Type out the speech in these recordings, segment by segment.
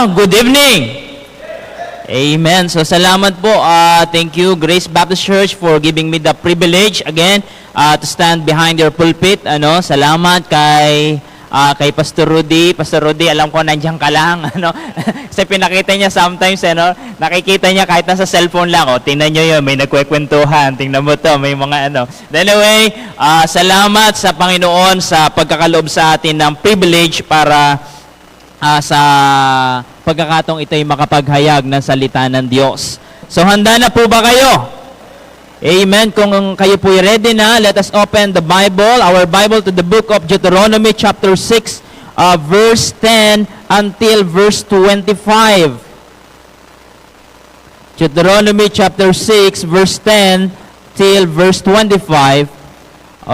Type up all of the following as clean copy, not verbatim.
Good evening. Amen. So salamat po. Thank you, Grace Baptist Church, for giving me the privilege again to stand behind your pulpit. Salamat kay Pastor Rudy. Pastor Rudy, alam ko nandiyan ka lang. Kasi pinakita niya sometimes, nakikita niya kahit nasa cellphone lang. Tingnan niyo yun, may nagkwekwentuhan. Tingnan mo to, may mga Anyway, salamat sa Panginoon sa pagkakaloob sa atin ng privilege para sa pagkakataong ito ay makapaghayag ng salita ng Diyos. So handa na po ba kayo? Amen. Kung kayo po ready na, let us open the Bible, our Bible, to the book of Deuteronomy chapter 6, verse 10 until verse 25. Deuteronomy chapter 6, verse 10 till verse 25.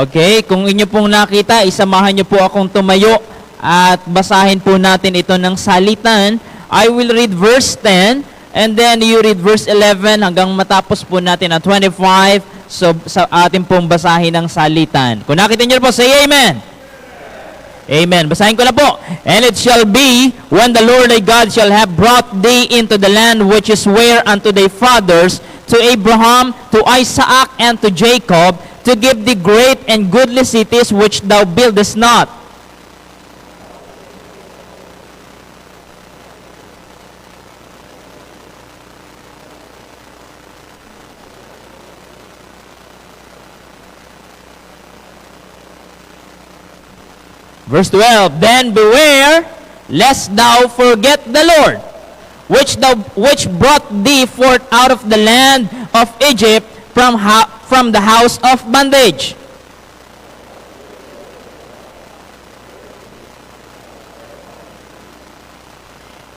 Okay, kung inyo pong nakita, isamahan niyo po akong tumayo at basahin po natin ito ng salitan. I will read verse 10 and then you read verse 11 hanggang matapos po natin ang 25. So sa atin pong basahin ng salitan. Kung nakita niyo po, say amen. Amen. Basahin ko na po. And it shall be, when the Lord thy God shall have brought thee into the land which is sware unto thy fathers, to Abraham, to Isaac, and to Jacob, to give thee great and goodly cities which thou buildest not. Verse 12, then beware, lest thou forget the Lord, which brought thee forth out of the land of Egypt from the house of bondage.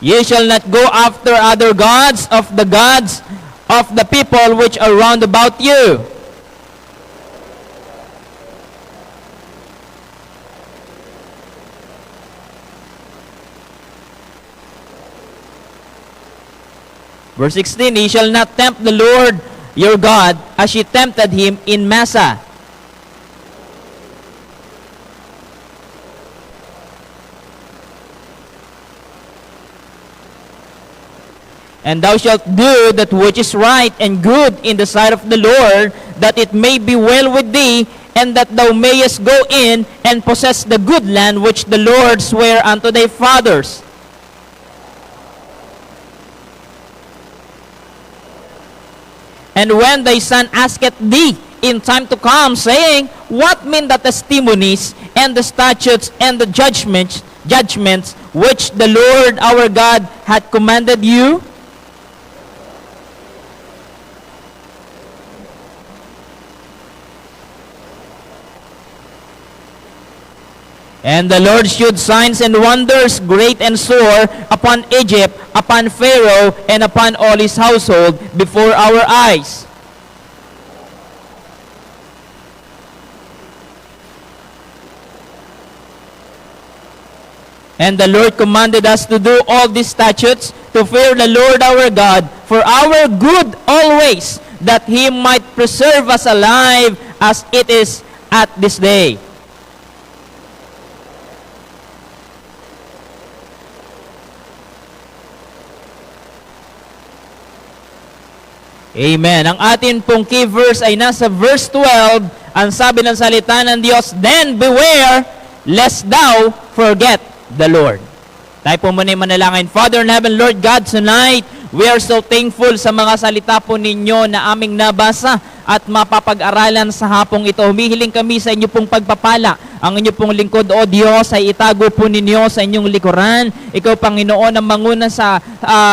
Ye shall not go after other gods of the people which are round about you. Verse 16, ye shall not tempt the Lord your God as ye tempted him in Massa. And thou shalt do that which is right and good in the sight of the Lord, that it may be well with thee, and that thou mayest go in and possess the good land which the Lord sware unto thy fathers. And when thy son asketh thee in time to come, saying, what mean the testimonies and the statutes and the judgments which the Lord our God hath commanded you? And the Lord shewed signs and wonders great and sore upon Egypt, upon Pharaoh, and upon all his household before our eyes. And the Lord commanded us to do all these statutes, to fear the Lord our God, for our good always, that he might preserve us alive as it is at this day. Amen. Ang atin pong key verse ay nasa verse 12. Ang sabi ng salita ng Diyos, then beware lest thou forget the Lord. Tayo po muna yung manalangin. Father in heaven, Lord God, tonight, we are so thankful sa mga salita po ninyo na aming nabasa at mapapag-aralan sa hapong ito. Humihiling kami sa inyo pong pagpapala. Ang inyo pong lingkod, O Diyos, ay itago po ninyo sa inyong likuran. Ikaw, Panginoon, ang manguna sa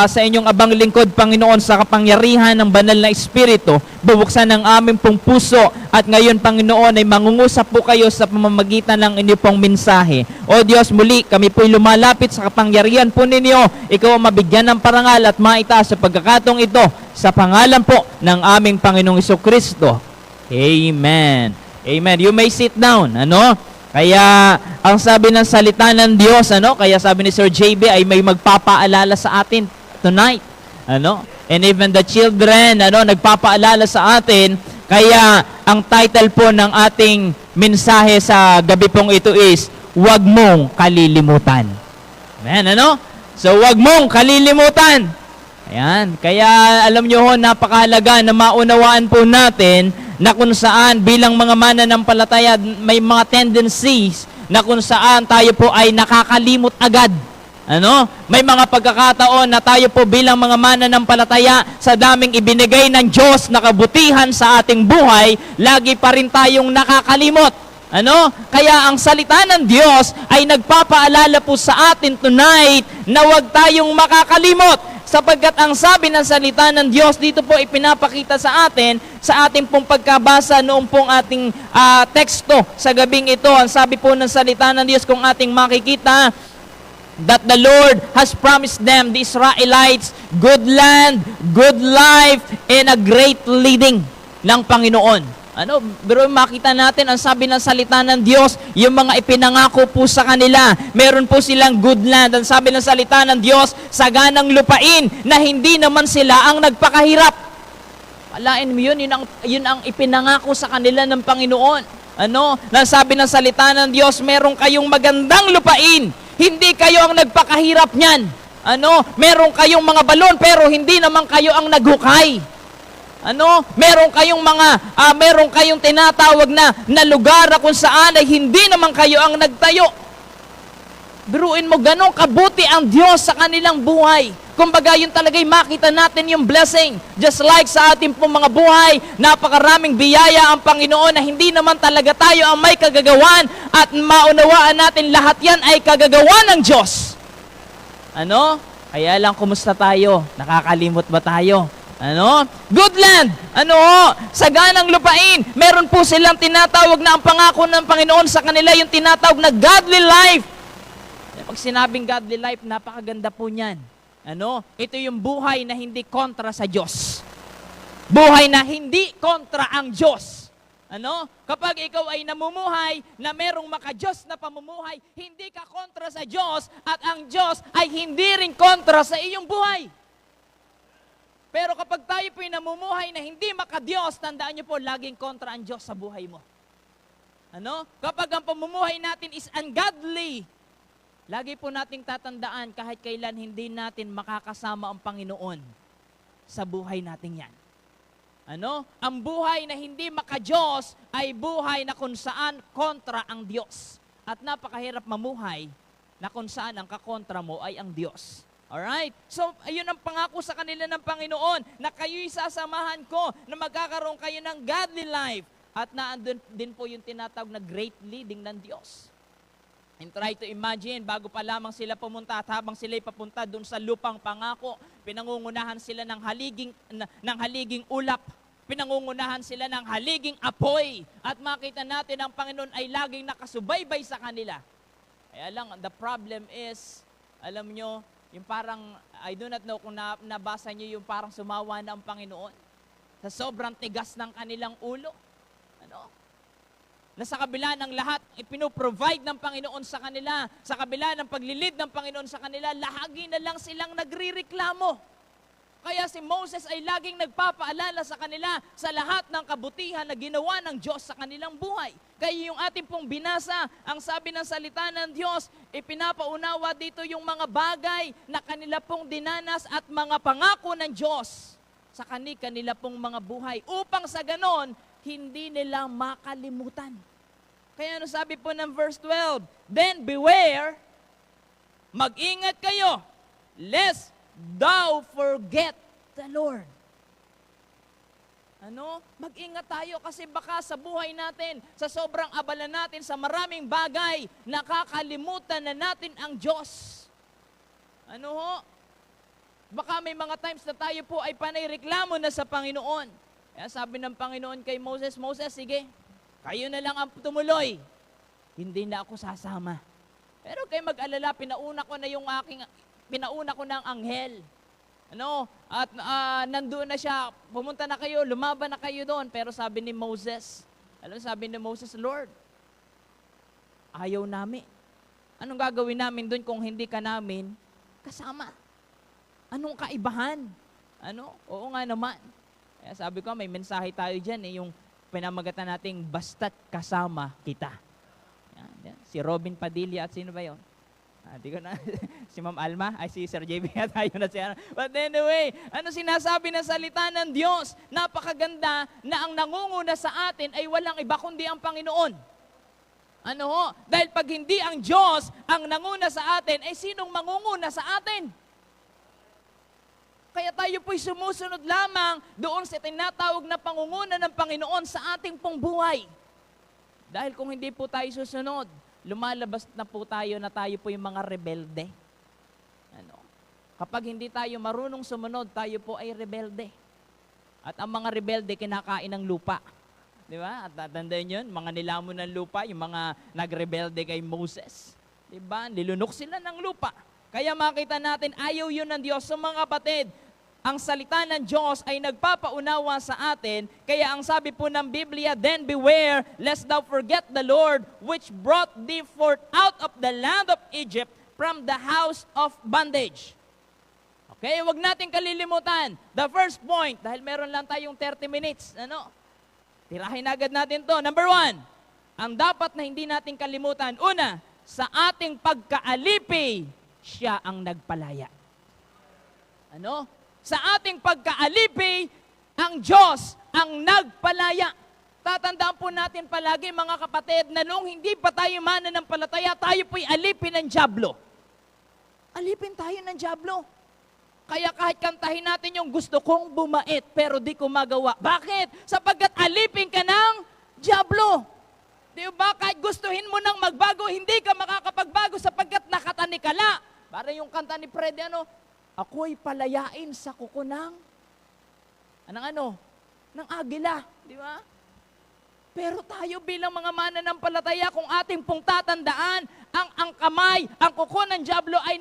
inyong abang lingkod, Panginoon, sa kapangyarihan ng banal na Espiritu. Bubuksan ang aming pong puso at ngayon, Panginoon, ay mangungusap po kayo sa pamamagitan ng inyong pong mensahe. O Diyos, muli, kami po'y lumalapit sa kapangyarihan po ninyo. Ikaw ang mabigyan ng parangal at maitaas sa pagkakataong ito sa pangalan po ng aming Panginoong Jesucristo. Amen. Amen. You may sit down. Kaya, ang sabi ng salita ng Diyos, kaya sabi ni Sir JB ay may magpapaalala sa atin tonight. And even the children, nagpapaalala sa atin. Kaya, ang title po ng ating mensahe sa gabi pong ito is, Huwag Mong Kalilimutan. Amen, So, wag mong kalilimutan. Ayan. Kaya, alam nyo ho, napakahalaga na maunawaan po natin na kung saan bilang mga mananampalataya, may mga tendencies na kung saan tayo po ay nakakalimot agad. Ano? May mga pagkakataon na tayo po bilang mga mananampalataya sa daming ibinigay ng Diyos na kabutihan sa ating buhay, lagi pa rin tayong nakakalimot. Ano? Kaya ang salita ng Diyos ay nagpapaalala po sa atin tonight na huwag tayong makakalimot. Sapagkat ang sabi ng salita ng Diyos, dito po ipinapakita sa atin, sa ating pong pagkabasa noong pong ating teksto sa gabing ito. Ang sabi po ng salita ng Diyos, kung ating makikita, that the Lord has promised them, the Israelites, good land, good life, and a great leading ng Panginoon. Ano, pero makita natin, ang sabi ng salita ng Diyos, yung mga ipinangako po sa kanila, meron po silang good land. Ang sabi ng salita ng Diyos, saganang lupain na hindi naman sila ang nagpakahirap. Alain mo yun, yun ang ipinangako sa kanila ng Panginoon. Ano, nasabi ng salita ng Diyos, meron kayong magandang lupain. Hindi kayo ang nagpakahirap niyan. Ano? Meron kayong mga balon pero hindi naman kayo ang naghukay. Ano? Meron kayong tinatawag na lugar na kung saan ay hindi naman kayo ang nagtayo. Biruin mo, ganong kabuti ang Diyos sa kanilang buhay. Kumbaga, yun talaga'y makita natin yung blessing. Just like sa ating pong mga buhay, napakaraming biyaya ang Panginoon na hindi naman talaga tayo ang may kagagawan at maunawaan natin lahat yan ay kagagawan ng Diyos. Ano? Kaya lang, kumusta tayo? Nakakalimot ba tayo? Ano? Good land! Ano? Saganang lupain. Meron po silang tinatawag na ang pangako ng Panginoon sa kanila, yung tinatawag na godly life. Pag sinabing godly life, napakaganda po niyan. Ano? Ito yung buhay na hindi kontra sa Diyos. Buhay na hindi kontra ang Diyos. Ano? Kapag ikaw ay namumuhay na merong maka-Diyos na pamumuhay, hindi ka kontra sa Diyos at ang Diyos ay hindi rin kontra sa iyong buhay. Pero kapag tayo po'y namumuhay na hindi maka-Diyos, tandaan niyo po, laging kontra ang Diyos sa buhay mo. Ano? Kapag ang pamumuhay natin is ungodly, lagi po nating tatandaan kahit kailan hindi natin makakasama ang Panginoon sa buhay natin yan. Ano? Ang buhay na hindi maka-Diyos ay buhay na kung saan kontra ang Diyos. At napakahirap mamuhay na kung saan ang kakontra mo ay ang Diyos. Alright? So, ayun ang pangako sa kanila ng Panginoon na kayo'y sasamahan ko na magkakaroon kayo ng godly life. At naandun din po yung tinatawag na great leading ng Diyos. And try to imagine, bago pa lamang sila pumunta at habang sila'y papunta doon sa lupang pangako, pinangungunahan sila ng haliging ulap. Pinangungunahan sila ng haliging apoy. At makita natin ang Panginoon ay laging nakasubaybay sa kanila. Kaya lang, the problem is, alam nyo, yung parang, I do not know kung nabasa nyo yung parang sumawa na ang Panginoon sa sobrang tigas ng kanilang ulo. Ano? Na sa kabila ng lahat, ipinoprovide ng Panginoon sa kanila, sa kabila ng paglilid ng Panginoon sa kanila, lahagi na lang silang nagrireklamo. Kaya si Moses ay laging nagpapaalala sa kanila sa lahat ng kabutihan na ginawa ng Diyos sa kanilang buhay. Kaya yung ating pong binasa, ang sabi ng salita ng Diyos, ipinapaunawa dito yung mga bagay na kanila pong dinanas at mga pangako ng Diyos sa kanila pong mga buhay. Upang sa ganon, hindi nila makalimutan. Kaya ano sabi po ng verse 12? Then beware, mag-ingat kayo, lest thou forget the Lord. Ano? Mag-ingat tayo kasi baka sa buhay natin, sa sobrang abala natin, sa maraming bagay, nakakalimutan na natin ang Diyos. Ano ho? Baka may mga times na tayo po ay panay reklamo na sa Panginoon. Kaya sabi ng Panginoon kay Moses, Moses, sige, kayo na lang ang tumuloy. Hindi na ako sasama. Pero kayo mag-alala, pinauna ko ng anghel. Ano? At nandoon na siya, pumunta na kayo, lumaban na kayo doon. Pero sabi ni Moses, sabi ni Moses, Lord, ayaw namin. Anong gagawin namin doon kung hindi ka namin kasama? Anong kaibahan? Ano? Oo nga naman. Kaya sabi ko, may mensahe tayo dyan, yung pinamagatan nating basta't kasama kita. Yan. Si Robin Padilla at sino ba yun? Di ko na, si Ma'am Alma, ay si Sir JB at tayo na siya. But anyway, ano sinasabi ng salita ng Diyos? Napakaganda na ang nangunguna sa atin ay walang iba kundi ang Panginoon. Ano ho? Dahil pag hindi ang Diyos ang nanguna sa atin, ay sinong mangunguna sa atin? Kaya tayo po'y sumusunod lamang doon sa tinatawag na pangunguna ng Panginoon sa ating pong buhay. Dahil kung hindi po tayo susunod, lumalabas na po tayo na tayo po yung mga rebelde. Ano? Kapag hindi tayo marunong sumunod, tayo po ay rebelde. At ang mga rebelde, kinakain ng lupa. Di ba? At tatandaan yun, mga nilamon ng lupa, yung mga nagrebelde kay Moses. Di ba? Nilunok sila ng lupa. Kaya makita natin, ayaw yun ng Diyos. So mga kapatid, ang salita ng Diyos ay nagpapaunawa sa atin, kaya ang sabi po ng Biblia, then beware, lest thou forget the Lord, which brought thee forth out of the land of Egypt from the house of bondage. Okay, wag natin kalilimutan. The first point, dahil meron lang tayong 30 minutes, tirahin agad natin to. Number 1, ang dapat na hindi natin kalimutan, una, sa ating pagkaalipi, siya ang nagpalaya. Sa ating pagkaalipi, ang Diyos ang nagpalaya. Tatandaan po natin palagi mga kapatid na noong hindi pa tayo mananampalataya, tayo po'y alipin ng dyablo. Alipin tayo ng dyablo. Kaya kahit kantahin natin yung gusto kong bumait pero di ko magawa. Bakit? Sapagkat alipin ka ng dyablo. Di ba? Kahit gustuhin mo nang magbago, hindi ka makakapagbago sapagkat nakatanikala. Para yung kanta ni Freddy, ako'y palayain sa kuko ng agila. Di ba? Pero tayo bilang mga mananampalataya, kung ating pong tatandaan, ang kamay, ang kuko ng dyablo ay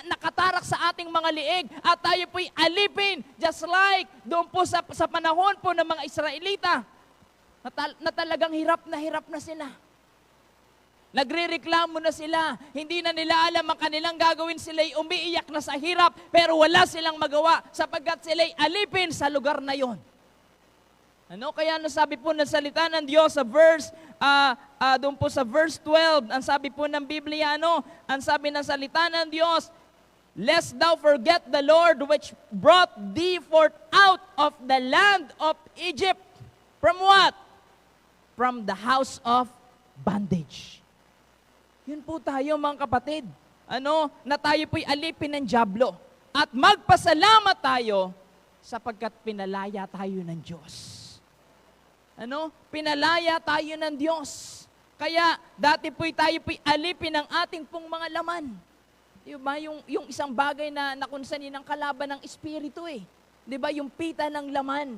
nakatarak sa ating mga liig at tayo po'y alipin, just like doon po sa panahon po ng mga Israelita, na talagang hirap na sila. Nagrereklamo na sila. Hindi na nila alam ang kanilang gagawin. Sila'y umiiyak na sa hirap, pero wala silang magawa sapagkat sila'y alipin sa lugar na yon. Kaya sabi po ng salita ng Diyos sa verse, doon po sa verse 12, ang sabi po ng Biblia, ang sabi ng salita ng Diyos, lest thou forget the Lord which brought thee forth out of the land of Egypt. From what? From the house of bondage. Yun po tayo mga kapatid. Na tayo po'y alipin ng dyablo. At magpasalamat tayo sapagkat pinalaya tayo ng Diyos. Pinalaya tayo ng Diyos. Kaya dati tayo po'y alipin ng ating pong mga laman. Diba? Yung isang bagay na nakunsanin ng kalaban ng Espiritu Diba? Yung pita ng laman.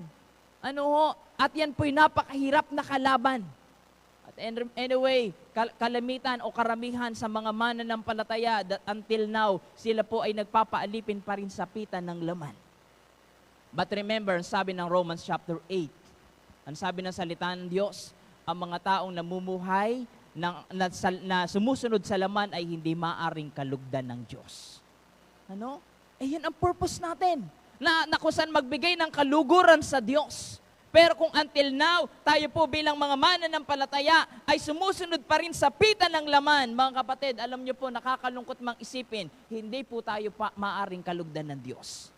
At yan po'y napakahirap na kalaban. Anyway, kalamitan o karamihan sa mga mananampalataya that until now, sila po ay nagpapaalipin pa rin sa pita ng laman. But remember, sabi ng Romans chapter 8, ang sabi ng salita ng Diyos, ang mga taong namumuhay na sumusunod sa laman ay hindi maaring kalugdan ng Diyos. Yan ang purpose natin, na kung saan magbigay ng kaluguran sa Diyos. Pero kung until now, tayo po bilang mga mananampalataya ay sumusunod pa rin sa pita ng laman, mga kapatid, alam niyo po, nakakalungkot mang isipin, hindi po tayo maaring kalugdan ng Diyos.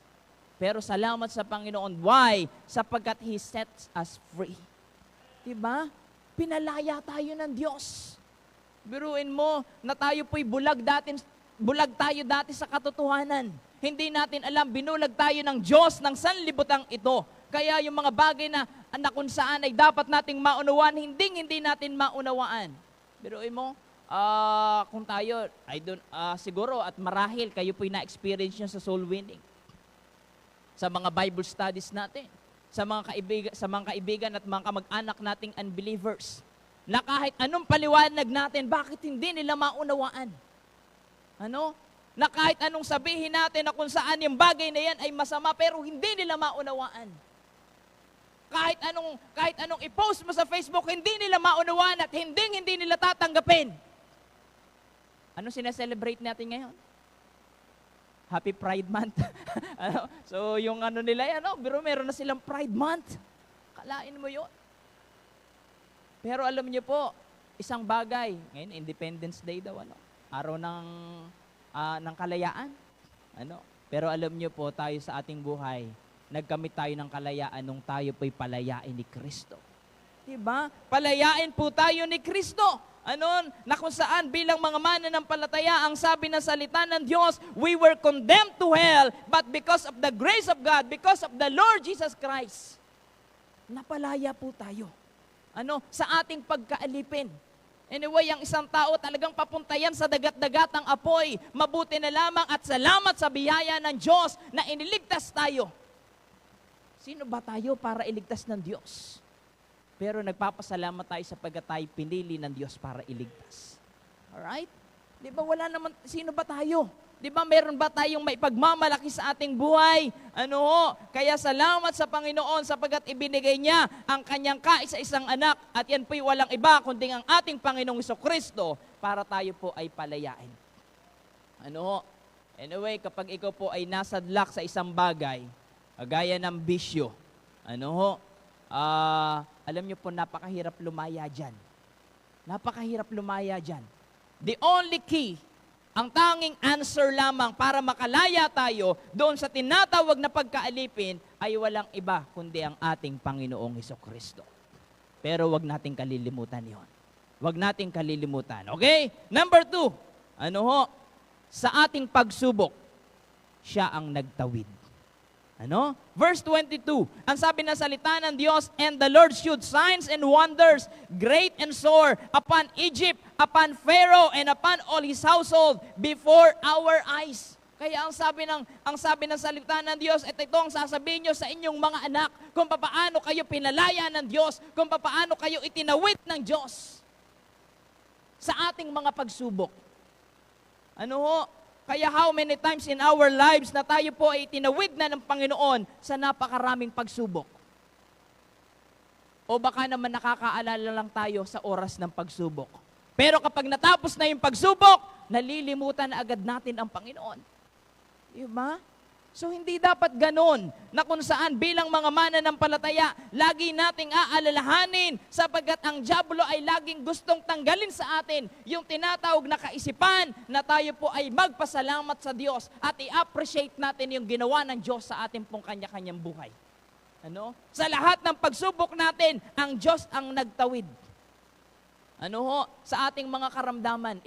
Pero salamat sa Panginoon. Why? Sapagkat He sets us free. Diba? Pinalaya tayo ng Diyos. Biruin mo na tayo po'y bulag tayo dati sa katotohanan. Hindi natin alam, binulag tayo ng Diyos ng sanlibutan ito. Kaya yung mga bagay na kung saan ay dapat nating maunawaan, hindi natin maunawaan. Biruin mo, kung tayo, siguro at marahil kayo po'y na-experience nyo sa soul winning. Sa mga Bible studies natin, sa mga kaibigan at mga kamag-anak nating unbelievers, na kahit anong paliwanag natin, bakit hindi nila maunawaan? Na kahit anong sabihin natin na kung saan yung bagay na yan ay masama, pero hindi nila maunawaan. Kahit anong i-post mo sa Facebook, hindi nila maunawaan at hindi nila tatanggapin. Ano sineselebrate natin ngayon? Happy Pride Month. So yung nila yan, pero meron na silang Pride Month. Kalain mo yun. Pero alam niyo po, isang bagay, ngayon Independence Day daw, araw ng ng kalayaan. Pero alam niyo po, tayo sa ating buhay, nagkamit tayo ng kalayaan nung tayo po'y palayain ni Kristo. Diba? Palayain po tayo ni Kristo. Na kung saan bilang mga mananampalataya, ang sabi ng salita ng Diyos, we were condemned to hell, but because of the grace of God, because of the Lord Jesus Christ, napalaya po tayo. Sa ating pagkaalipin. Anyway, ang isang tao talagang papunta yan sa dagat-dagatang apoy. Mabuti na lamang at salamat sa biyaya ng Diyos na iniligtas tayo. Sino ba tayo para iligtas ng Diyos? Pero nagpapasalamat tayo sapagkat tayo pinili ng Diyos para iligtas. Alright? Di ba wala naman, sino ba tayo? Di ba meron ba tayong may pagmamalaki sa ating buhay? Kaya salamat sa Panginoon sapagkat ibinigay niya ang kanyang kaisa-isang anak at yan po'y walang iba kundi ang ating Panginoong Jesucristo para tayo po ay palayain. Anyway, kapag ikaw po ay nasadlak sa isang bagay, gaya ng bisyo, alam niyo po, napakahirap lumaya dyan. Napakahirap lumaya dyan. The only key, ang tanging answer lamang para makalaya tayo doon sa tinatawag na pagkaalipin ay walang iba kundi ang ating Panginoong Jesucristo. Pero wag nating kalilimutan yon. Wag nating kalilimutan. Okay? Number 2, sa ating pagsubok, siya ang nagtawid. Verse 22, ang sabi ng salita ng Diyos, and the Lord showed signs and wonders, great and sore, upon Egypt, upon Pharaoh, and upon all his household, before our eyes. Kaya ang sabi ng salita ng Diyos, ito ang sasabihin nyo sa inyong mga anak, kung paano kayo pinalaya ng Diyos, kung paano kayo itinawid ng Diyos sa ating mga pagsubok. Kaya how many times in our lives na tayo po ay tinawid na ng Panginoon sa napakaraming pagsubok? O baka naman nakakaalala lang tayo sa oras ng pagsubok. Pero kapag natapos na yung pagsubok, nalilimutan na agad natin ang Panginoon. Diba? So hindi dapat ganon na kung saan bilang mga mananampalataya, lagi nating aalalahanin sapagkat ang dyablo ay laging gustong tanggalin sa atin yung tinatawag na kaisipan na tayo po ay magpasalamat sa Diyos at i-appreciate natin yung ginawa ng Diyos sa ating pong kanya-kanyang buhay. Sa lahat ng pagsubok natin, ang Diyos ang nagtawid. Sa ating mga karamdaman,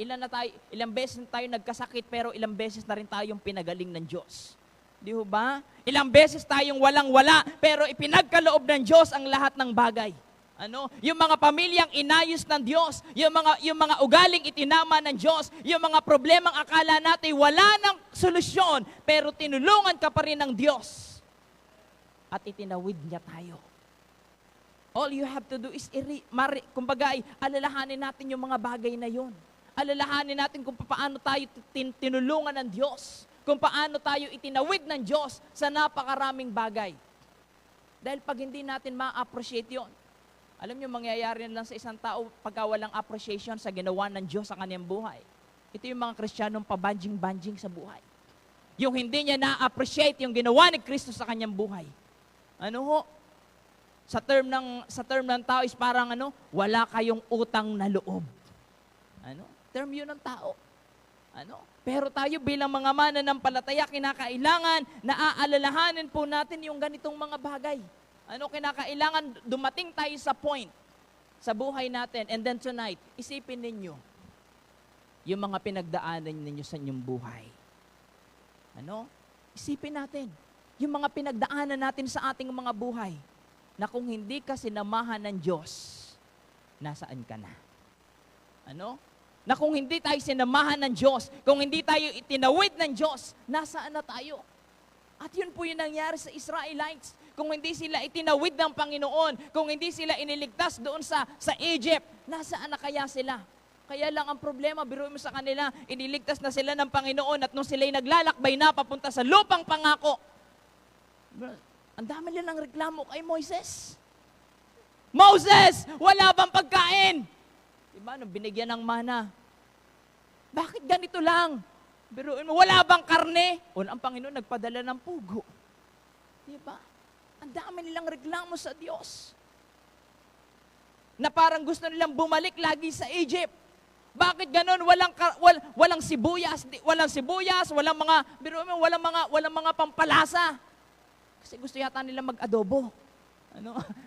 ilang beses na tayo nagkasakit pero ilang beses na rin tayong pinagaling ng Diyos. Di ba? Ilang beses tayong walang-wala, pero ipinagkaloob ng Diyos ang lahat ng bagay. Yung mga pamilyang inayos ng Diyos, yung mga ugaling itinama ng Diyos, yung mga problemang akala natin wala ng solusyon, pero tinulungan ka pa rin ng Diyos. At itinawid niya tayo. All you have to do is, alalahanin natin yung mga bagay na yon. Alalahanin natin kung paano tayo tinulungan ng Diyos. Kung paano tayo itinawid ng Diyos sa napakaraming bagay. Dahil pag hindi natin ma-appreciate yon, alam niyo, mangyayari lang sa isang tao pagka walang appreciation sa ginawa ng Diyos sa kanyang buhay. Ito yung mga Kristiyanong pabanjing-banjing sa buhay. Yung hindi niya na-appreciate yung ginawa ni Kristo sa kanyang buhay. Sa term ng tao is parang wala kayong utang na loob. Term yun ng tao. Pero tayo bilang mga mananampalataya, kinakailangan na aalalahanin po natin yung ganitong mga bagay. Kinakailangan dumating tayo sa point sa buhay natin. And then tonight, isipin ninyo yung mga pinagdaanan ninyo sa inyong buhay. Isipin natin yung mga pinagdaanan natin sa ating mga buhay na kung hindi ka sinamahan ng Diyos, nasaan ka na? Na kung hindi tayo sinamahan ng Diyos, kung hindi tayo itinawid ng Diyos, nasaan na tayo? At yun po yung nangyari sa Israelites. Kung hindi sila itinawid ng Panginoon, kung hindi sila iniligtas doon sa Egypt, nasaan na kaya sila? Kaya lang ang problema, biruin mo sa kanila, iniligtas na sila ng Panginoon at nung sila'y naglalakbay na papunta sa lupang pangako, ang dami nilang reklamo kay Moises. Moses, wala bang pagkain? Diba, nung binigyan ng mana, bakit ganito lang? Biruin mo, wala bang karne? Ang Panginoon nagpadala ng pugo. Diba? Ang dami nilang reklamo sa Diyos. Na parang gusto nilang bumalik lagi sa Egypt. Bakit ganun? Walang sibuyas, walang mga pampalasa. Kasi gusto yata nila mag-adobo.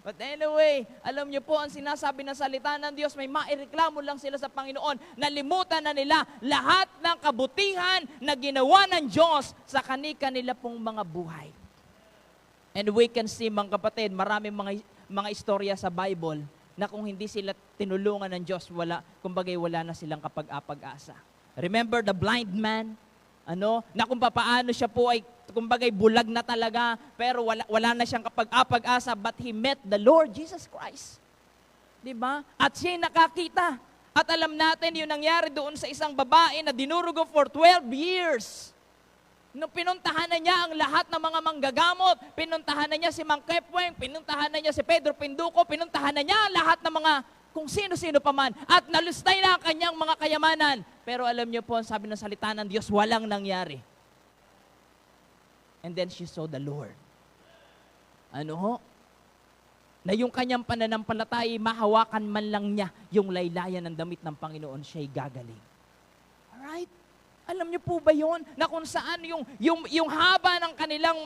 But anyway, alam niyo po, ang sinasabi ng salita ng Diyos, may maireklamo lang sila sa Panginoon. Nalimutan na nila lahat ng kabutihan na ginawa ng Diyos sa kanila pong mga buhay. And we can see, mga kapatid, maraming mga istorya sa Bible na kung hindi sila tinulungan ng Diyos, wala na silang kapag-apag-asa. Remember the blind man? Na kung paano siya po ay bulag na talaga, pero wala na siyang kapag-apag-asa, but he met the Lord Jesus Christ. Diba? At siya'y nakakita. At alam natin yung nangyari doon sa isang babae na dinurugo for 12 years. Nung pinuntahan na niya ang lahat ng mga manggagamot, pinuntahan na niya si Mang Kepweng, pinuntahan na niya si Pedro Pinduco, pinuntahan na niya ang lahat ng mga kung sino-sino pa man, at nalustay na ang kanyang mga kayamanan. Pero alam niyo po, ang sabi ng salita ng Diyos, walang nangyari. And then she saw the Lord. Na yung kanyang pananampalataya, mahawakan man lang niya yung laylayan ng damit ng Panginoon, siya'y gagaling. Alright? Alam niyo po ba yon na kung saan yung haba ng kanilang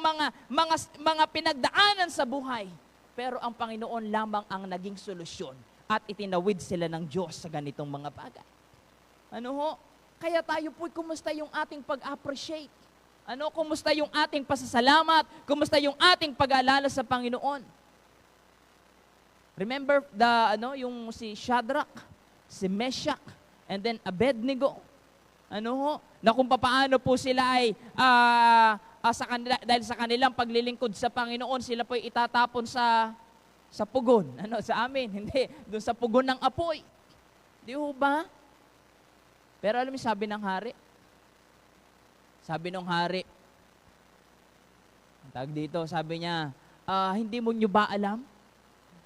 mga pinagdaanan sa buhay, pero ang Panginoon lamang ang naging solusyon at itinawid sila ng Diyos sa ganitong mga bagay. Kaya tayo po, kumusta yung ating pag-appreciate? Kumusta yung ating pasasalamat? Kumusta yung ating pag-aalala sa Panginoon? Remember yung si Shadrach, si Meshach, and then Abednego. Na kung paano po sila ay dahil sa kanilang paglilingkod sa Panginoon, sila po ay itatapon sa pugon. Sa amin, hindi. Doon sa pugon ng apoy. Di ba? Pero alam mo, sabi ng hari, sabi niya, hindi mo nyo ba alam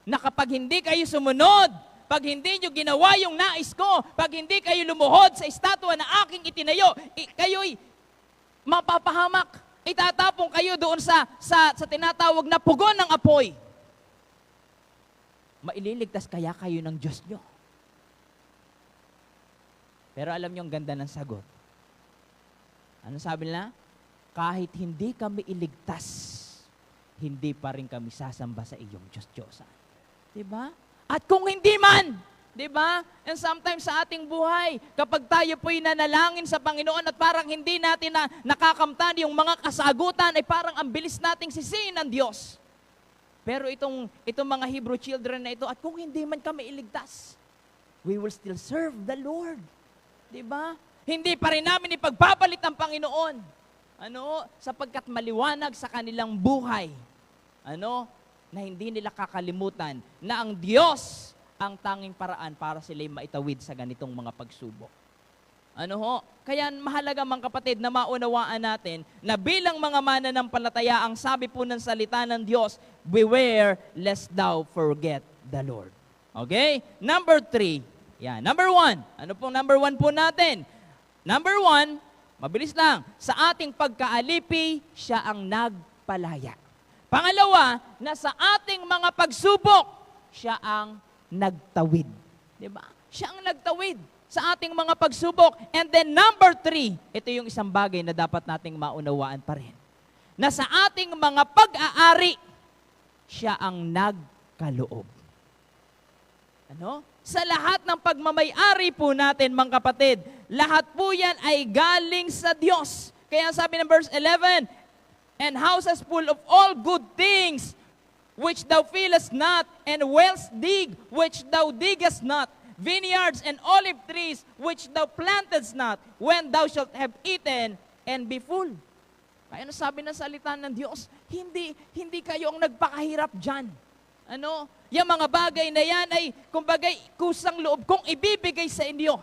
na kapag hindi kayo sumunod, pag hindi nyo ginawa yung nais ko, pag hindi kayo lumuhod sa estatwa na aking itinayo, kayo'y mapapahamak. Itatapon kayo doon sa tinatawag na pugon ng apoy. Maililigtas kaya kayo ng Diyos nyo? Pero alam nyo ang ganda ng sagot. Ano sabi nila? Kahit hindi kami iligtas, hindi pa rin kami sasamba sa iyong Diyos-Diyosan. Diba? At kung hindi man, diba? And sometimes sa ating buhay, kapag tayo po'y nanalangin sa Panginoon at parang hindi natin na nakakamtan yung mga kasagutan, ay parang ang bilis nating sisihin ng Diyos. Pero itong mga Hebrew children na ito, at kung hindi man kami iligtas, we will still serve the Lord. Diba? Hindi pa rin namin ipagbabalit ang Panginoon. Sapagkat maliwanag sa kanilang buhay. Na hindi nila kakalimutan na ang Diyos ang tanging paraan para sila'y maitawid sa ganitong mga pagsubok. Kaya mahalaga, mga kapatid, na maunawaan natin na bilang mga mananampalataya, ang sabi po ng salita ng Diyos, beware lest thou forget the Lord. Okay? Number 3. Yan. Number 1. Ano pong number 1 po natin? Number 1, mabilis lang, sa ating pagkaalipi, siya ang nagpalaya. Pangalawa, na sa ating mga pagsubok, siya ang nagtawid. Diba? Siya ang nagtawid sa ating mga pagsubok. And then number 3, ito yung isang bagay na dapat nating maunawaan pa rin. Na sa ating mga pag-aari, siya ang nagkaloob. Sa lahat ng pagmamay-ari po natin, mga kapatid, lahat po yan ay galing sa Diyos. Kaya sabi ng verse 11, and houses full of all good things, which thou fillest not, and wells dig, which thou diggest not, vineyards and olive trees, which thou plantedst not, when thou shalt have eaten and be full. Kaya sabi ng salita ng Diyos, hindi kayo ang nagpakahirap dyan. Yung mga bagay na yan ay, kumbaga, kusang loob kong ibibigay sa inyo.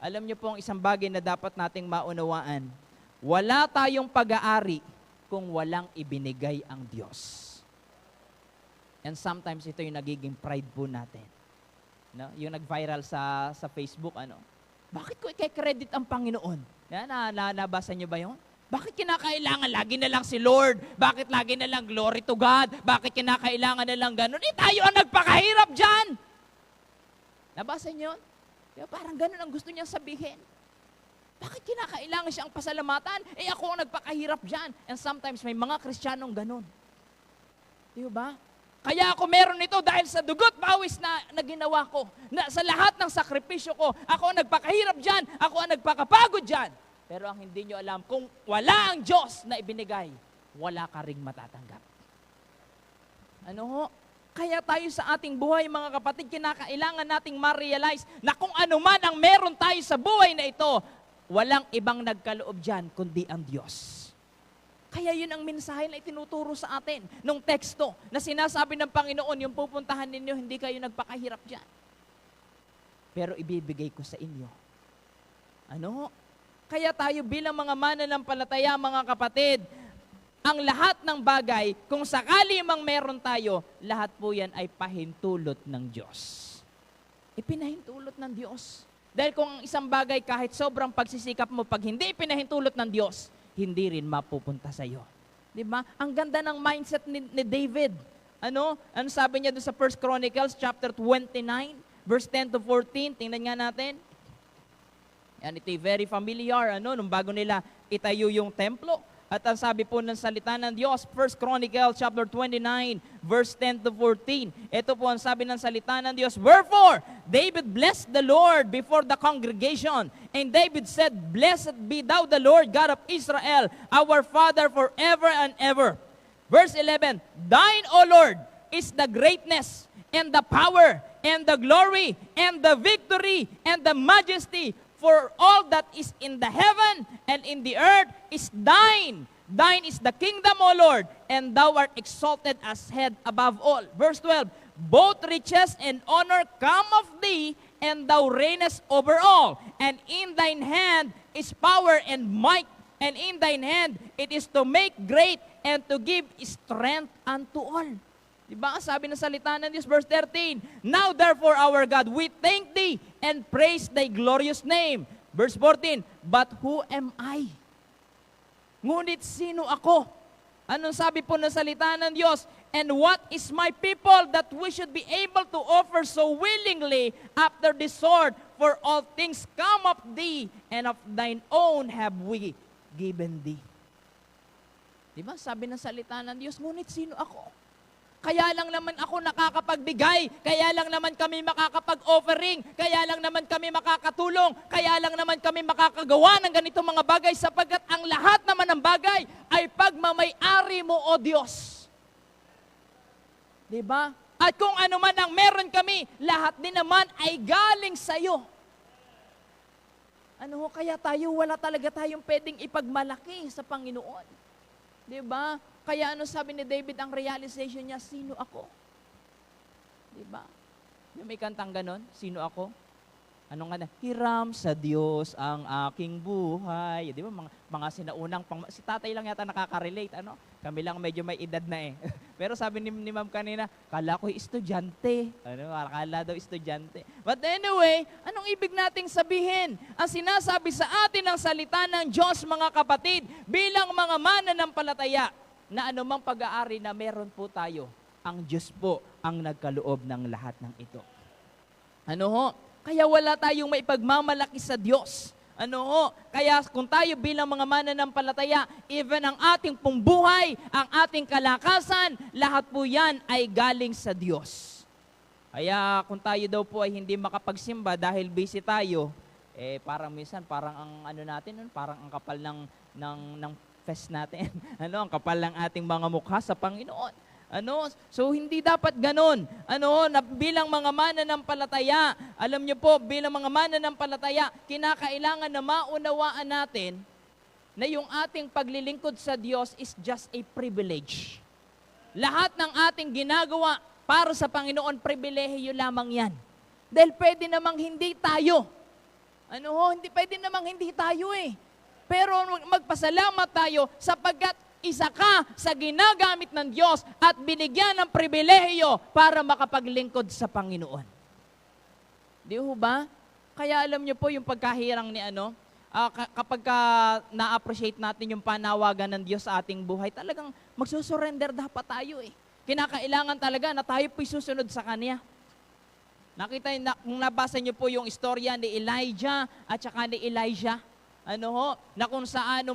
Alam niyo po ang isang bagay na dapat nating maunawaan. Wala tayong pag-aari kung walang ibinigay ang Diyos. And sometimes ito yung nagiging pride po natin. Yung nag-viral sa Facebook, bakit ko i-credit ang Panginoon? Nabasa niyo ba yun? Bakit kinakailangan lagi na lang si Lord? Bakit lagi na lang glory to God? Bakit kinakailangan na lang ganun? Tayo ang nagpakahirap dyan. Nabasa niyo yun? Kaya parang ganun ang gusto niyang sabihin. Bakit kinakailangan siyang pasalamatan? Ako ang nagpakahirap dyan. And sometimes may mga Kristiyanong ganun. Di ba? Kaya ako meron ito dahil sa dugot pawis na ginawa ko. Na sa lahat ng sakripisyo ko, ako ang nagpakahirap dyan. Ako ang nagpakapagod dyan. Pero ang hindi nyo alam, kung wala ang Diyos na ibinigay, wala ka ring matatanggap. Ano ho? Kaya tayo sa ating buhay, mga kapatid, kinakailangan nating ma-realize na kung ano man ang meron tayo sa buhay na ito, walang ibang nagkaloob dyan kundi ang Diyos. Kaya yun ang mensahe na itinuturo sa atin nung teksto na sinasabi ng Panginoon, yung pupuntahan ninyo, hindi kayo nagpakahirap dyan. Pero ibibigay ko sa inyo. Ano? Kaya tayo bilang mga mananampalataya, mga kapatid, ang lahat ng bagay, kung sakali mang meron tayo, lahat po yan ay pahintulot ng Diyos. Ipinahintulot ng Diyos. Dahil kung ang isang bagay kahit sobrang pagsisikap mo, pag hindi ipinahintulot ng Diyos, hindi rin mapupunta sa iyo. Di ba? Ang ganda ng mindset ni David. Ano sabi niya doon sa 1 Chronicles chapter 29, verse 10 to 14. Tingnan nga natin. Yan, ito'y very familiar, nung bago nila itayo yung templo. At ang sabi po ng salita ng Diyos, 1 Chronicles chapter 29, verse 10 to 14. Ito po ang sabi ng salita ng Diyos, "Wherefore, David blessed the Lord before the congregation. And David said, Blessed be thou the Lord God of Israel, our Father forever and ever." Verse 11, "Thine, O Lord, is the greatness, and the power, and the glory, and the victory, and the majesty, for all that is in the heaven and in the earth is thine. Thine is the kingdom, O Lord, and thou art exalted as head above all." Verse 12, "Both riches and honor come of thee, and thou reignest over all. And in thine hand is power and might, and in thine hand it is to make great and to give strength unto all." Diba? Sabi ng salita ng Diyos, verse 13, "Now therefore, our God, we thank thee and praise thy glorious name." Verse 14, "But who am I?" Ngunit sino ako? Anong sabi po ng salita ng Diyos? "And what is my people that we should be able to offer so willingly after this sword? For all things come of thee, and of thine own have we given thee." Diba? Sabi ng salita ng Diyos, ngunit sino ako? Kaya lang naman ako nakakapagbigay, kaya lang naman kami makakapag-offering, kaya lang naman kami makakatulong, kaya lang naman kami makakagawa ng ganitong mga bagay sapagkat ang lahat naman ng bagay ay pagmamay-ari mo, O Diyos. Diba? At kung ano man ang meron kami, lahat din naman ay galing sa iyo. Kaya wala talaga tayong pwedeng ipagmalaki sa Panginoon. Diba? Kaya sabi ni David, ang realization niya, sino ako? Diba? Yung may kantang ganon, sino ako? Anong nga na? "Hiram sa Diyos ang aking buhay." Di ba? Mga sinaunang, si tatay lang yata nakaka-relate. Kami lang medyo may edad na eh. Pero sabi ni ma'am kanina, kala ko estudyante. Kala daw estudyante. But anyway, anong ibig nating sabihin? Ang sinasabi sa atin ng salita ng Diyos, mga kapatid, bilang mga mananampalataya, na anumang pag-aari na meron po tayo, ang Diyos po ang nagkaloob ng lahat ng ito. Kaya wala tayong maipagmamalaki sa Diyos. Kaya kung tayo bilang mga mananampalataya, even ang ating pong buhay, ang ating kalakasan, lahat po yan ay galing sa Diyos. Kaya kung tayo daw po ay hindi makapagsimba dahil busy tayo, parang minsan, parang ang natin, parang ang kapal ng fest natin. Ang kapal ng ating mga mukha sa Panginoon. So hindi dapat ganon. Bilang mga mananampalataya, alam niyo po, bilang mga mananampalataya, kinakailangan na maunawaan natin na yung ating paglilingkod sa Diyos is just a privilege. Lahat ng ating ginagawa para sa Panginoon, pribilehiyo lamang yan. Dahil pwede namang hindi tayo. Hindi pwede namang hindi tayo eh. Pero magpasalamat tayo sapagkat isa ka sa ginagamit ng Diyos at binigyan ng pribilehiyo para makapaglingkod sa Panginoon. Di ho ba? Kaya alam niyo po yung pagkahirang ni kapag na-appreciate natin yung panawagan ng Diyos sa ating buhay, talagang magsusurrender dapat tayo eh. Kinakailangan talaga na tayo po'y susunod sa Kanya. Nakita na, kung nabasa niyo po yung istorya ni Elijah at saka ni Elijah, na kung saan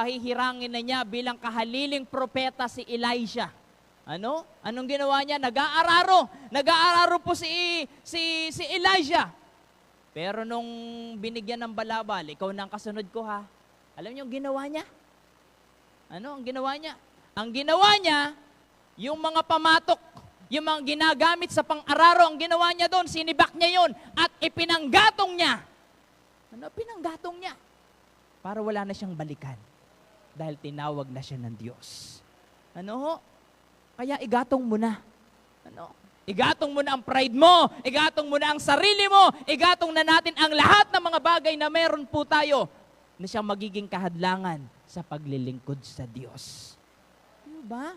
hihirangin na niya bilang kahaliling propeta si Elijah. Anong ginawa niya? Nag-aararo po si Elijah. Pero nung binigyan ng balabal, ikaw na ang kasunod ko ha. Alam niyo ang ginawa niya? Ang ginawa niya? Ang ginawa niya, yung mga pamatok, yung mga ginagamit sa pang-araro, ang ginawa niya doon, sinibak niya yon at ipinanggatong niya. Pinanggatong niya? Para wala na siyang balikan. Dahil tinawag na siya ng Diyos. Kaya igatong mo na. Igatong mo na ang pride mo, igatong mo na ang sarili mo, igatong na natin ang lahat ng mga bagay na meron po tayo na siyang magiging kahadlangan sa paglilingkod sa Diyos. Diba?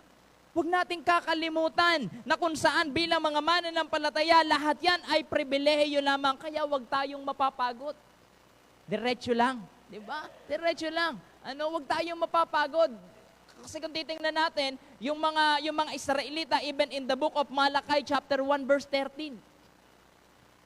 Huwag nating kakalimutan na kung saan bilang mga mananampalataya, lahat yan ay pribilehiyo lamang, kaya huwag tayong mapapagod. Diretso lang, di ba? Diretso lang. Huwag tayong mapapagod. Kasi kung titingnan natin, yung mga Israelita, even in the book of Malachi, chapter 1, verse 13.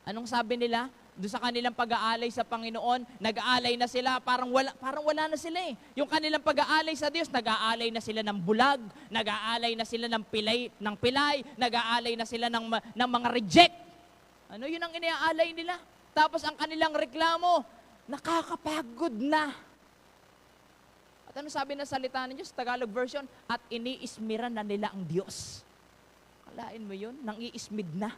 Anong sabi nila? Doon sa kanilang pag-aalay sa Panginoon, nag-aalay na sila, parang wala na sila eh. Yung kanilang pag-aalay sa Diyos, nag-aalay na sila ng bulag, nag-aalay na sila ng pilay, nag-aalay na sila ng mga reject. Yun ang iniaalay nila. Tapos ang kanilang reklamo, nakakapagod na. At ano sabi na salita ng Diyos, Tagalog version, at iniismiran na nila ang Diyos. Kalain mo yun, nang iismid na.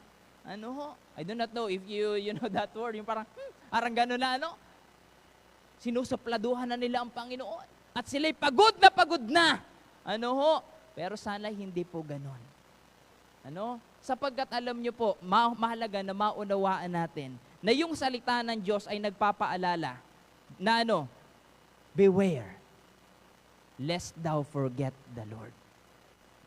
I do not know if you know that word, yung parang gano'n na sinusupladuhan na nila ang Panginoon. At sila'y pagod na. Pero sana hindi po gano'n. Sapagkat alam nyo po, mahalaga na maunawaan natin na yung salita ng Diyos ay nagpapaalala na beware, lest thou forget the Lord.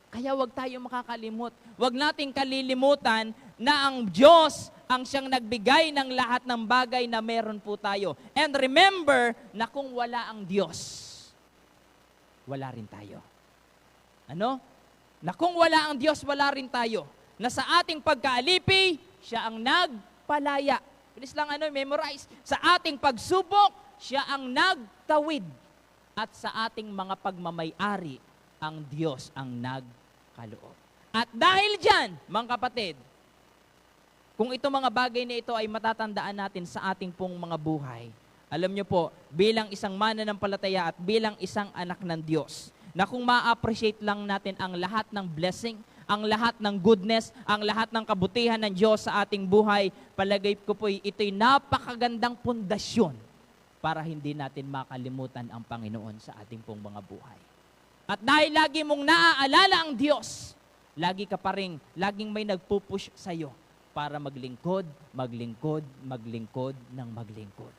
Kaya wag tayo makakalimot. Wag nating kalilimutan na ang Diyos ang siyang nagbigay ng lahat ng bagay na meron po tayo. And remember na kung wala ang Diyos, wala rin tayo. Na kung wala ang Diyos, wala rin tayo. Na sa ating pagkaalipi, siya ang nagpalaya. Please lang memorize. Sa ating pagsubok, siya ang nagtawid. At sa ating mga pagmamay-ari, ang Diyos ang nagkaloob. At dahil dyan, mga kapatid, kung itong mga bagay na ito ay matatandaan natin sa ating pong mga buhay, alam nyo po, bilang isang mananampalataya at bilang isang anak ng Diyos, na kung ma-appreciate lang natin ang lahat ng blessing, ang lahat ng goodness, ang lahat ng kabutihan ng Diyos sa ating buhay, palagay ko po ito'y napakagandang pundasyon para hindi natin makalimutan ang Panginoon sa ating pong mga buhay. At dahil lagi mong naaalala ang Diyos, laging may nagpupush sa iyo para maglingkod ng maglingkod.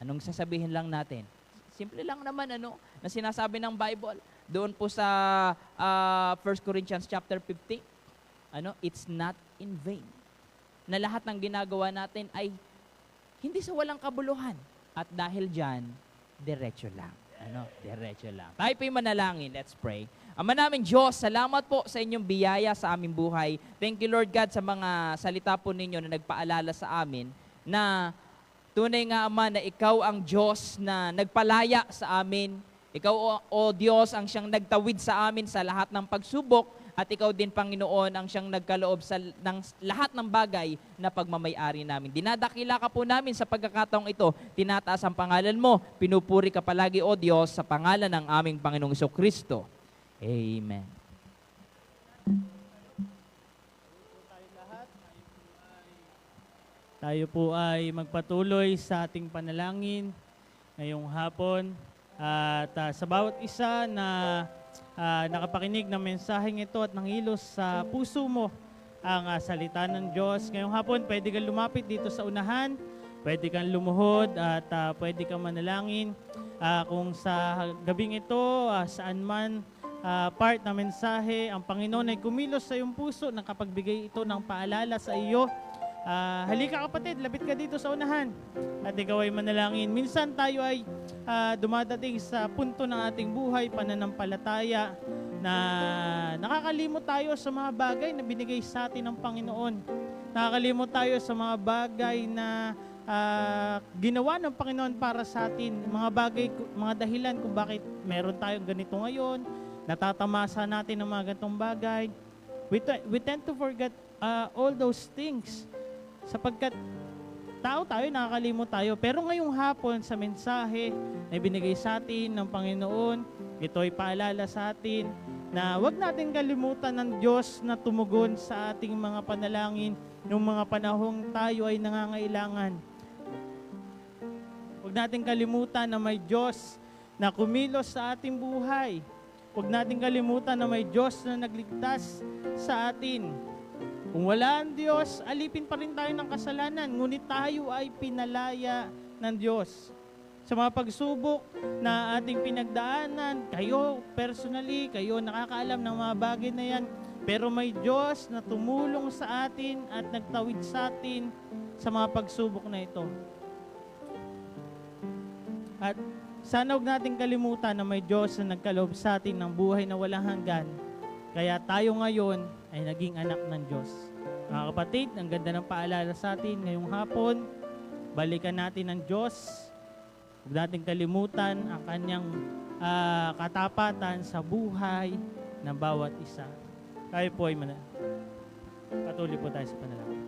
Anong sasabihin lang natin? Simple lang naman na sinasabi ng Bible doon po sa 1 Corinthians chapter 15. It's not in vain. Na lahat ng ginagawa natin ay hindi sa walang kabuluhan. At dahil dyan, diretso lang. Diretso lang. Tayo po'y manalangin. Let's pray. Ama namin Diyos, salamat po sa inyong biyaya sa aming buhay. Thank you, Lord God, sa mga salita po ninyo na nagpaalala sa amin na tunay nga, Ama, na ikaw ang Diyos na nagpalaya sa amin. Ikaw, O Diyos, ang siyang nagtawid sa amin sa lahat ng pagsubok. At ikaw din, Panginoon, ang siyang nagkaloob ng lahat ng bagay na pagmamay-ari namin. Dinadakila ka po namin sa pagkakataong ito. Tinataas ang pangalan mo. Pinupuri ka palagi, O Diyos, sa pangalan ng aming Panginoong Jesucristo. Amen. Tayo po ay magpatuloy sa ating panalangin ngayong hapon. At sa bawat isa na nakapakinig ng mensaheng ito at nangilos sa puso mo ang salita ng Diyos. Ngayong hapon, pwede kang lumapit dito sa unahan, pwede kang lumuhod at pwede kang manalangin. Kung sa gabing ito, saan man part ng mensahe, ang Panginoon ay kumilos sa iyong puso, nakapagbigay ito ng paalala sa iyo. Halika kapatid, lapit ka dito sa unahan at ikaw ay manalangin. Minsan tayo ay dumadating sa punto ng ating buhay, pananampalataya, na nakakalimot tayo sa mga bagay na binigay sa atin ng Panginoon. Nakakalimot tayo sa mga bagay na ginawa ng Panginoon para sa atin. Mga bagay, mga dahilan kung bakit meron tayong ganito ngayon, natatamasa natin ng mga ganitong bagay. We tend to forget all those things sapagkat tao tayo, nakakalimot tayo. Pero ngayong hapon sa mensahe na ibinigay sa atin ng Panginoon, ito ay paalala sa atin na huwag natin kalimutan ng Diyos na tumugon sa ating mga panalangin noong mga panahong tayo ay nangangailangan. Huwag natin kalimutan na may Diyos na kumilos sa ating buhay. Huwag natin kalimutan na may Diyos na nagligtas sa atin. Kung wala ang Diyos, alipin pa rin tayo ng kasalanan, ngunit tayo ay pinalaya ng Diyos. Sa mga pagsubok na ating pinagdaanan, kayo personally, kayo nakakaalam ng mga bagay na yan, pero may Diyos na tumulong sa atin at nagtawid sa atin sa mga pagsubok na ito. At sana huwag natin kalimutan na may Diyos na nagkaloob sa atin ng buhay na walang hanggan, kaya tayo ngayon ay naging anak ng Diyos. Mga kapatid, ang ganda ng paalala sa atin ngayong hapon, balikan natin ang Diyos. Huwag natin kalimutan ang kanyang katapatan sa buhay ng bawat isa. Tayo po ay patuloy po tayo sa panalangin.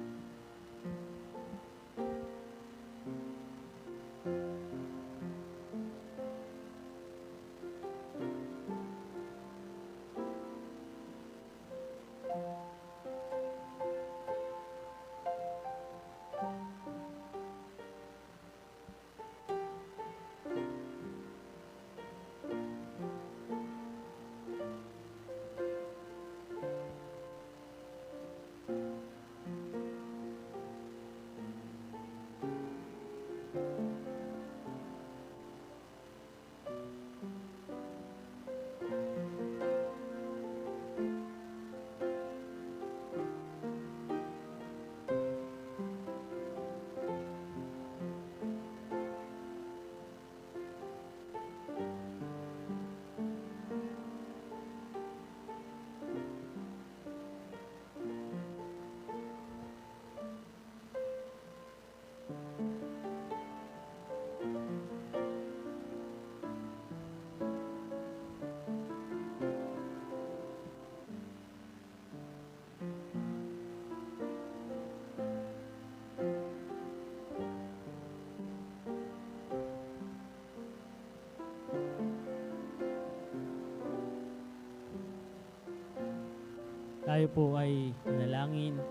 Tayo po ay manalangin.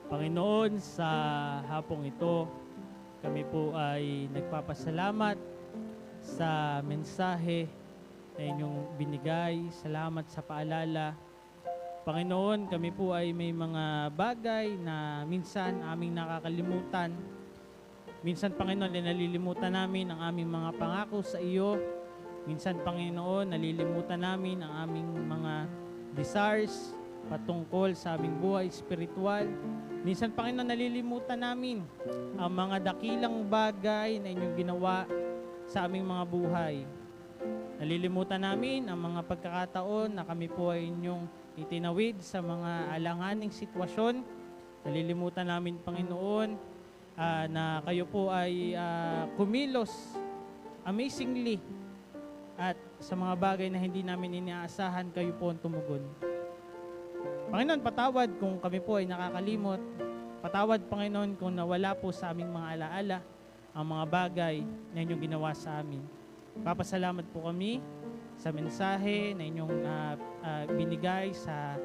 Panginoon, sa hapong ito, kami po ay nagpapasalamat sa mensahe na inyong binigay. Salamat sa paalala. Panginoon, kami po ay may mga bagay na minsan aming nakakalimutan. Minsan, Panginoon, nalilimutan namin ang aming mga pangako sa iyo. Minsan, Panginoon, nalilimutan namin ang aming mga desires patungkol sa aming buhay spiritual. Minsan, Panginoon, nalilimutan namin ang mga dakilang bagay na inyong ginawa sa aming mga buhay. Nalilimutan namin ang mga pagkakataon na kami po ay inyong itinawid sa mga alanganing sitwasyon. Nalilimutan namin, Panginoon, na kayo po ay kumilos amazingly at sa mga bagay na hindi namin inaasahan, kayo po ang tumugon. Panginoon, patawad kung kami po ay nakakalimot. Patawad, Panginoon, kung nawala po sa aming mga alaala ang mga bagay na inyong ginawa sa amin. Papasalamat po kami sa mensahe na inyong binigay sa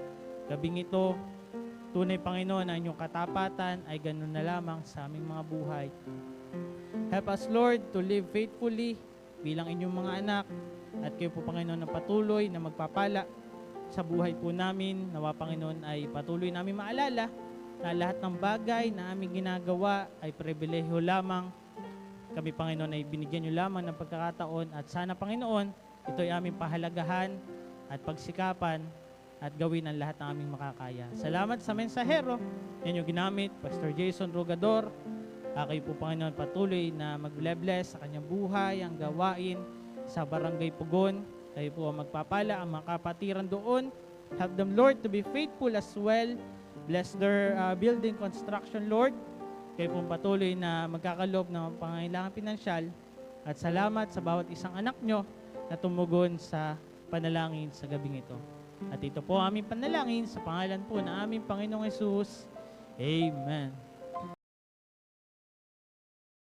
gabing ito. Tunay, Panginoon, na inyong katapatan ay ganun na lamang sa aming mga buhay. Help us, Lord, to live faithfully bilang inyong mga anak, at kayo po, Panginoon, na patuloy na magpapala sa buhay po namin. Nawa, Panginoon, ay patuloy namin maalala na lahat ng bagay na aming ginagawa ay pribilehiyo lamang. Kami, Panginoon, ay binigyan nyo lamang ng pagkakataon, at sana, Panginoon, ito ay aming pahalagahan at pagsikapan at gawin ang lahat ng aming makakaya. Salamat sa mensahero na inyong ginamit, Pastor Jason Rogador. Kayo po, Panginoon, patuloy na mag-bless sa kanyang buhay, ang gawain sa Barangay Pugon. Kayo po ang magpapala, ang mga kapatiran doon. Help them, Lord, to be faithful as well. Bless their building construction, Lord. Kayo pong patuloy na magkakaloob ng pangangailangan pinansyal. At salamat sa bawat isang anak nyo na tumugon sa panalangin sa gabing ito. At ito po ang aming panalangin sa pangalan po ng aming Panginoong Hesus. Amen.